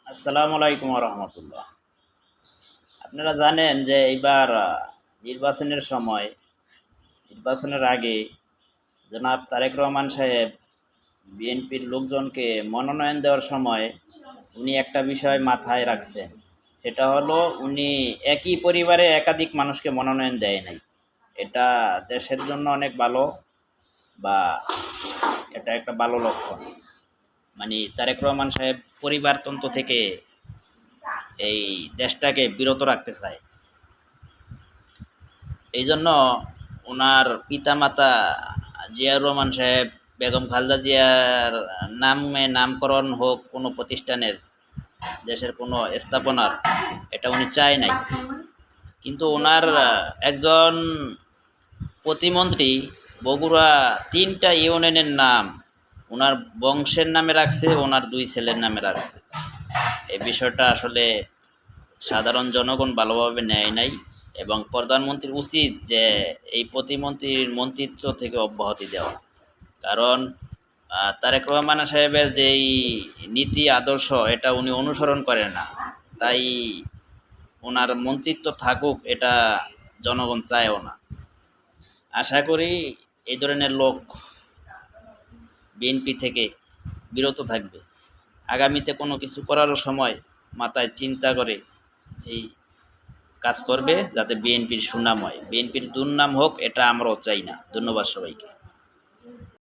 আসসালামু আলাইকুম রহমতুল্লাহ। আপনারা জানেন যে এইবার নির্বাচনের সময়, নির্বাচনের আগে জনাব তারেক রহমান সাহেব বিএনপির লোকজনকে মনোনয়ন দেওয়ার সময় উনি একটা বিষয় মাথায় রাখছেন। সেটা হলো উনি একই পরিবারে একাধিক মানুষকে মনোনয়ন দেয় নাই। এটা দেশের জন্য অনেক ভালো, বা এটা একটা ভালো লক্ষণ। মানে তারেক রহমান সাহেব পরিবারতন্ত্র থেকে এই দেশটাকে বিরত রাখতে চায়। এই জন্য ওনার পিতামাতা জিয়াউর রহমান সাহেব, বেগম খালেদা জিয়ার নামে নামকরণ হোক কোনো প্রতিষ্ঠানের, দেশের কোনো স্থাপনার, এটা উনি চায় নাই। কিন্তু ওনার একজন প্রতিমন্ত্রী বগুড়া 3টা ইউনিয়নের নাম ওনার বংশের নামে রাখছে, ওনার 2 ছেলের নামে রাখছে। এই বিষয়টা আসলে সাধারণ জনগণ ভালোভাবে নেয় নাই, এবং প্রধানমন্ত্রীর উচিত যে এই প্রতিমন্ত্রীর মন্ত্রিত্ব থেকে অব্যাহতি দেওয়া। কারণ তারেক রহমান সাহেবের যেই নীতি আদর্শ এটা উনি অনুসরণ করেন না, তাই ওনার মন্ত্রিত্ব থাকুক এটা জনগণ চায়ও না। আশা করি এই ধরনের লোক বিএনপি থেকে বিরত থাকবে। আগামীতে কোনো কিছু করার সময় মাথায় চিন্তা করে এই কাজ করবে, যাতে বিএনপির সুনাম হয়। বিএনপির দুর্নাম হোক এটা আমরাও চাই না। ধন্যবাদ সবাইকে।